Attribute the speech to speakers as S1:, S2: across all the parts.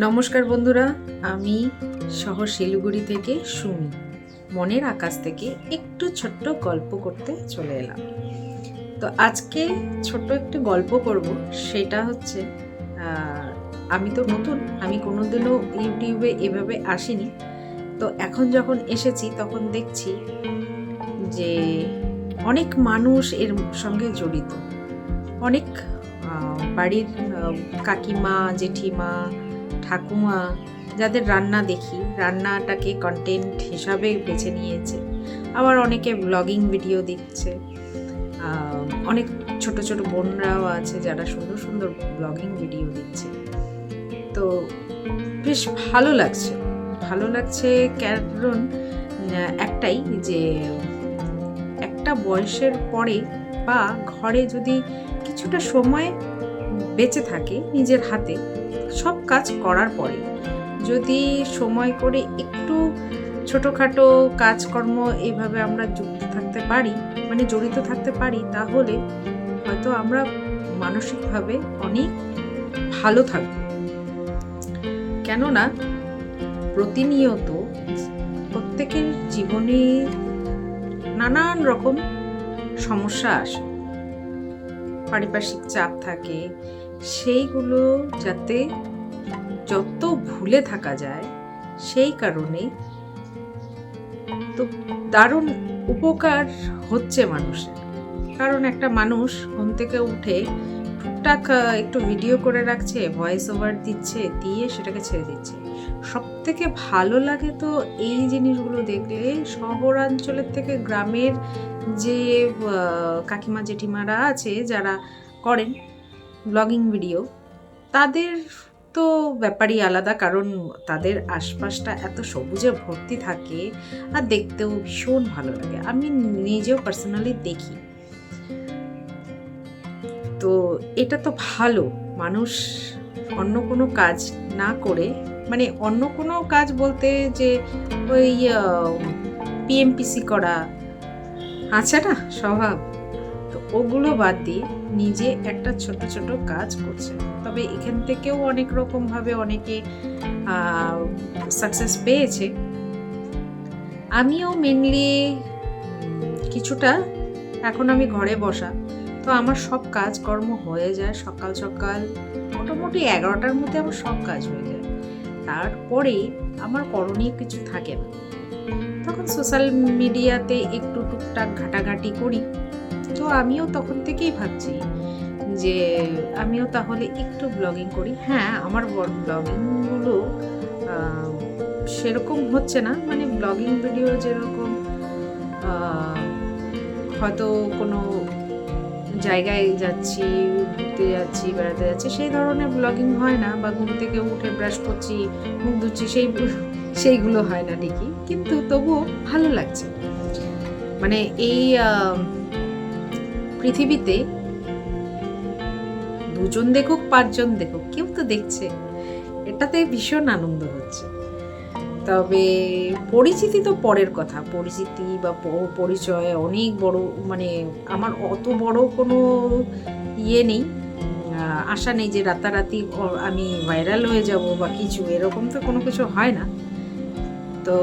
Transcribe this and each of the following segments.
S1: নমস্কার বন্ধুরা, আমি শহর শিলিগুড়ি থেকে সুমি মনের আকাশ থেকে একটু ছোট্ট গল্প করতে চলে এলাম। তো আজকে ছোট্ট একটু গল্প করব। সেটা হচ্ছে আমি তো নতুন, আমি কোনোদিনও ইউটিউবে এভাবে আসিনি। তো এখন যখন এসেছি তখন দেখছি যে অনেক মানুষ এর সঙ্গে জড়িত। অনেক বাড়ির কাকিমা, জেঠিমা, ঠাকুমা যাদের রান্না দেখি, রান্নাটাকে কন্টেন্ট হিসাবে বেছে নিয়েছে। আবার অনেকে ব্লগিং ভিডিও দিচ্ছে। অনেক ছোট ছোট বোনরাও আছে যারা সুন্দর সুন্দর ব্লগিং ভিডিও দিচ্ছে। তো বেশ ভালো লাগছে কারণ একটাই যে একটা বয়সের পরে বা ঘরে যদি কিছুটা সময় বেঁচে থাকে নিজের হাতে, সব কাজ করার পরে যদি সময় করে একটু ছোটোখাটো কাজকর্ম এইভাবে আমরা যুক্ত থাকতে পারি, মানে জড়িত থাকতে পারি, তাহলে হয়তো আমরা মানসিকভাবে অনেক ভালো থাকব। কেননা প্রতিনিয়ত প্রত্যেকের জীবনে নানান রকম সমস্যা আসে, পারিপার্শ্বিক চাপ থাকে, সেইগুলো যাতে যত ভুলে থাকা যায় সেই কারণে তো দারুণ উপকার হচ্ছে মানুষের। কারণ একটা মানুষ ঘুম থেকে উঠে টুকটাক একটু ভিডিও করে রাখছে, ভয়েস ওভার দিচ্ছে, দিয়ে সেটাকে ছেড়ে দিচ্ছে। সব থেকে ভালো লাগে তো এই জিনিসগুলো দেখলে শহরাঞ্চলের থেকে গ্রামের যে কাকিমা জেঠিমারা আছে যারা করেন ব্লগিং ভিডিও, তাদের তো ব্যাপারই আলাদা। কারণ তাদের আশপাশটা এত সবুজে ভর্তি থাকে আর দেখতেও ভীষণ ভালো লাগে। আমি নিজেও পার্সোনালি দেখি। তো এটা তো ভালো, মানুষ অন্য কোনো কাজ না করে, মানে অন্য কোনো কাজ বলতে যে ওই পিএমপিসি করা আছে না স্বভাব, তো ওগুলো বাদ দিয়ে নিজে একটা ছোট ছোট কাজ করছে। তবে এখান থেকেও অনেক রকমভাবে অনেকে সাকসেস পেয়েছে। আমিও মেনলি কিছুটা, এখন আমি ঘরে বসা, তো আমার সব কাজকর্ম হয়ে যায় সকাল সকাল, মোটামুটি 11টার মধ্যে আমার সব কাজ হয়ে যায়। তারপরে আমার করণীয় কিছু থাকে না, তখন সোশ্যাল মিডিয়াতে একটু টুকটাক ঘাটাঘাটি করি। তো আমিও তখন থেকেই ভাবছি যে আমিও তাহলে একটু ব্লগিং করি। হ্যাঁ, আমার ব্লগিংগুলো সেরকম হচ্ছে না, মানে ব্লগিং ভিডিও যেরকম হয়তো কোনো জায়গায় যাচ্ছি, ঘুরতে যাচ্ছি, বেড়াতে যাচ্ছি, সেই ধরনের ব্লগিং হয় না, বা ঘুম থেকে উঠে ব্রাশ করছি, মুখ ধুচ্ছি, সেইগুলো হয় না ঠিকই, কিন্তু তবুও ভালো লাগছে। মানে এই পৃথিবীতে দুজন দেখুক, পাঁচজন দেখুক, কেউ তো দেখছে, এটাতে ভীষণ আনন্দ হচ্ছে। তবে পরিচিতি তো পরের কথা, পরিচিতি বা পরিচয় অনেক বড়, মানে আমার অত বড় কোনো নেই, আশা নেই যে রাতারাতি আমি ভাইরাল হয়ে যাব বা কিছু, এরকম তো কোনো কিছু হয় না। তো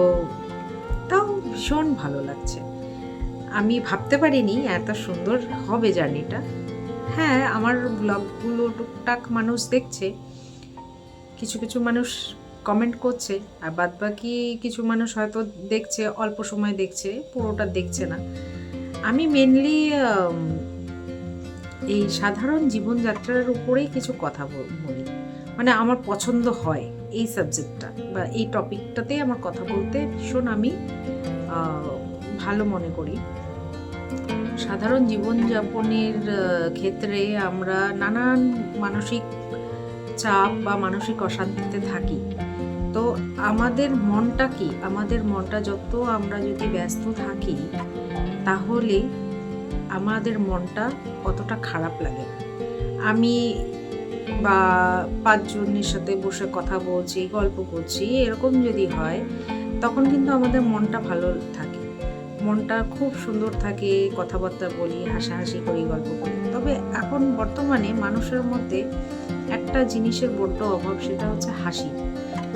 S1: তাও ভীষণ ভালো লাগছে। আমি ভাবতে পারিনি এত সুন্দর হবে জার্নিটা। হ্যাঁ, আমার ব্লগগুলো টুকটাক মানুষ দেখছে, কিছু কিছু মানুষ কমেন্ট করছে, আর বাদবাকি কিছু মানুষ হয়তো দেখছে, অল্প সময় দেখছে, পুরোটা দেখছে না। আমি মেনলি এই সাধারণ জীবনযাত্রার উপরেই কিছু কথা বলি, মানে আমার পছন্দ হয় এই সাবজেক্টটা বা এই টপিকটাতেই আমার কথা বলতে ভীষণ আমি ভালো মনে করি। সাধারণ জীবনযাপনের ক্ষেত্রে আমরা নানান মানসিক চাপ বা মানসিক অশান্তিতে থাকি। তো আমাদের মনটা কি, আমাদের মনটা যত আমরা যদি ব্যস্ত থাকি, তাহলে আমাদের মনটা অতটা খারাপ লাগে। আমি বা 5 জনের সাথে বসে কথা বলছি, গল্প করছি, এরকম যদি হয়, তখন কিন্তু আমাদের মনটা ভালো থাকে, মনটা খুব সুন্দর থাকে, কথাবার্তা বলি, হাসাহাসি করি, গল্প করি। তবে এখন বর্তমানে মানুষের মধ্যে একটা জিনিসের বড্ড অভাব, সেটা হচ্ছে হাসি।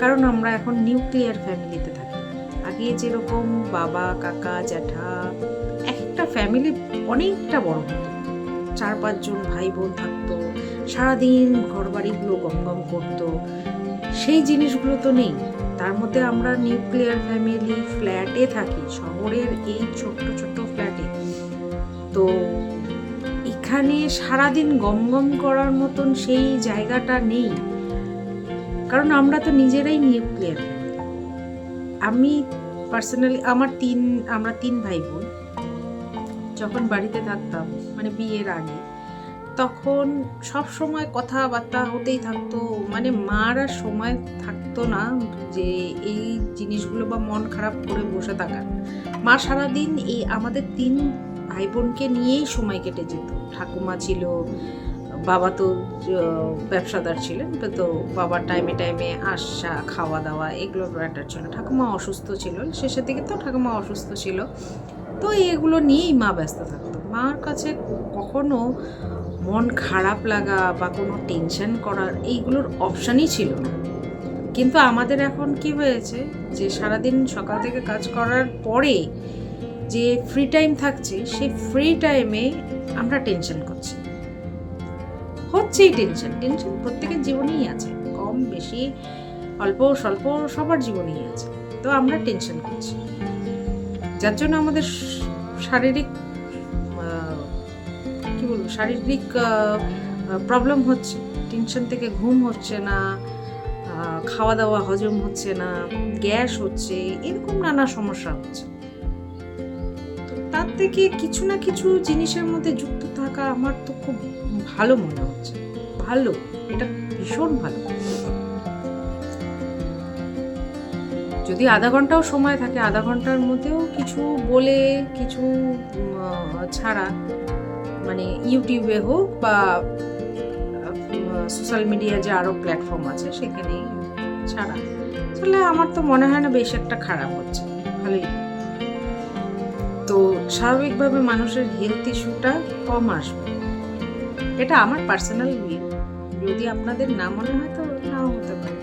S1: কারণ আমরা এখন নিউক্লিয়ার ফ্যামিলিতে থাকি। আগে যেরকম বাবা, কাকা, জ্যাঠা, একটা ফ্যামিলি অনেকটা বড় হতো, 4-5 জন ভাই বোন থাকতো, সারাদিন ঘর বাড়িগুলো গমগম করতো, সেই জিনিসগুলো তো নেই। তার মধ্যে আমরা নিউক্লিয়ার ফ্যামিলি, ফ্ল্যাটে থাকি, শহরের এই ছোট্ট ছোট্ট ফ্ল্যাটে। তো এখানে সারাদিন গমগম করার মতন সেই জায়গাটা নেই, কারণ আমরা তো নিজেরাই নিউক্লিয়ার ফ্যামিলি। আমি পার্সোনালি আমরা 3 ভাই বোন যখন বাড়িতে থাকতাম, মানে বিয়ের আগে, তখন সব সময় কথাবার্তা হতেই থাকতো। মানে মার আর সময় থাকতো না যে এই জিনিসগুলো বা মন খারাপ করে বসে থাকার। মা সারাদিন এই আমাদের 3 ভাই বোনকে নিয়েই সময় কেটে যেত। ঠাকুমা ছিল, বাবা তো ব্যবসাদার ছিলেন, তো বাবার টাইমে টাইমে আসা, খাওয়া দাওয়া এগুলো ব্যাটার ছিল। ঠাকুমা অসুস্থ ছিল, শেষের দিকে তো ঠাকুমা অসুস্থ ছিল, তো এগুলো নিয়েই মা ব্যস্ত থাকতো। মার কাছে কখনো মন খারাপ লাগা বা কোনো টেনশন করার এইগুলোর অপশানই ছিল না। কিন্তু আমাদের এখন কি হয়েছে যে সারাদিন সকাল থেকে কাজ করার পরে যে ফ্রি টাইম থাকছে, সেই ফ্রি টাইমে আমরা টেনশন করছি। হচ্ছেই টেনশন প্রত্যেকের জীবনেই আছে, কম বেশি অল্প স্বল্প সবার জীবনেই আছে। তো আমরা টেনশন করছি, যার জন্য আমাদের শারীরিক প্রবলেম হচ্ছে। টেনশন থেকে ঘুম হচ্ছে না, খাওয়া দাওয়া হজম হচ্ছে না, গ্যাস হচ্ছে, এরকম নানা সমস্যা হচ্ছে। তো তার থেকে কিছু না কিছু জিনিসের মধ্যে যুক্ত থাকা আমার তো খুব ভালো মনে হচ্ছে। ভালো, এটা ভীষণ ভালো। যদি আধা ঘন্টাও সময় থাকে, আধা ঘন্টার মধ্যেও কিছু বলে, কিছু ছাড়া, মানে ইউটিউবে হোক বা সোশ্যাল মিডিয়া যে আরও প্ল্যাটফর্ম আছে সেখানে ছাড়া, তাহলে আমার তো মনে হয় না বেশ একটা খারাপ হচ্ছে, ভালোই। তো স্বাভাবিকভাবে মানুষের হেলথ ইস্যুটা কম আসবে, এটা আমার পার্সোনাল ভিউ। যদি আপনাদের না মনে হয় তো নাও হতে পারে।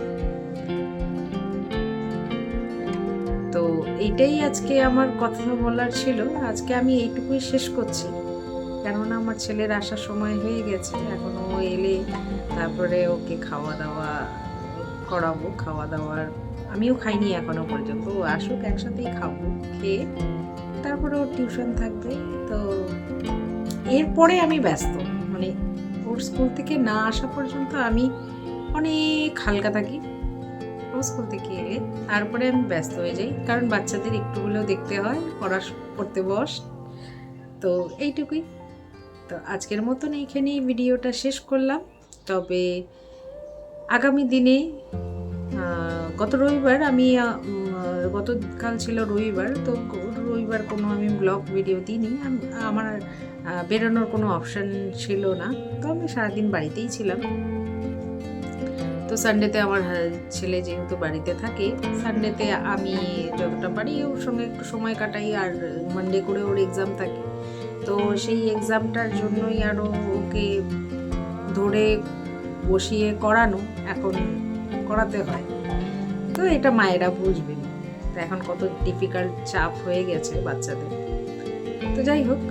S1: তো এইটাই আজকে আমার কথা বলার ছিল। আজকে আমি এইটুকুই শেষ করছি, কেননা আমার ছেলের আসার সময় হয়ে গেছে। এখন ও এলে তারপরে ওকে খাওয়া দাওয়া করাবো। খাওয়া দাওয়ার আমিও খাইনি এখনো পর্যন্ত, ও আসুক একসাথেই খাবো, খেয়ে তারপরে ওর টিউশন থাকবে। তো এরপরে আমি ব্যস্ত, মানে ওর স্কুল থেকে না আসা পর্যন্ত আমি অনেক হালকা থাকি। ও স্কুল থেকে এলে তারপরে আমি ব্যস্ত হয়ে যাই, কারণ বাচ্চাদের একটু হলেও দেখতে হয়, পড়তে বস। তো এইটুকুই। তো আজকের মতন এইখানেই ভিডিওটা শেষ করলাম। তবে আগামী দিনে গত রবিবার আমি গতকাল ছিল রবিবার, তো রবিবার কোনো আমি ব্লগ ভিডিও দিইনি। আমার বেরোনোর কোনো অপশান ছিল না, তো আমি সারাদিন বাড়িতেই ছিলাম। তো সানডেতে আমার ছেলে যেহেতু বাড়িতে থাকে, সানডেতে আমি যতটা পারি ওর সঙ্গে একটু সময় কাটাই। আর মানডে করে ওর এক্সাম থাকে, তো সেই এক্সামটার জন্যই আরও ওকে ধরে বসিয়ে করানো, এখন করাতে হয়। তো এটা মায়েরা বুঝবেন, তো এখন কত ডিফিকাল্ট চাপ হয়ে গেছে বাচ্চাদের। তো যাই হোক,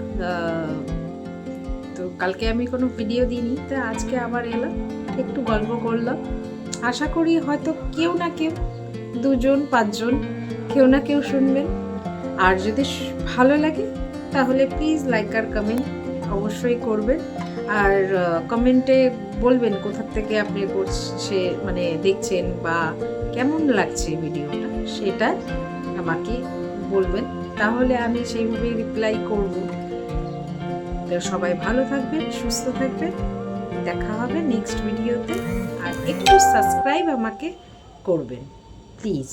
S1: তো কালকে আমি কোনো ভিডিও দিইনি, তো আজকে আবার এলাম, একটু গল্প করলাম। আশা করি হয়তো কেউ না কেউ, 2 জন 5 জন কেউ না কেউ শুনবেন। আর যদি ভালো লাগে তাহলে প্লিজ লাইক আর কমেন্ট অবশ্যই করবেন। আর কমেন্টে বলবেন কোথা থেকে আপনি মানে দেখছেন বা কেমন লাগছে ভিডিওটা, সেটা আমাকে বলবেন, তাহলে আমি সেইভাবে রিপ্লাই করব। সবাই ভালো থাকবেন, সুস্থ থাকবেন, দেখা হবে নেক্সট ভিডিওতে। আর একটু সাবস্ক্রাইব আমাকে করবেন প্লিজ।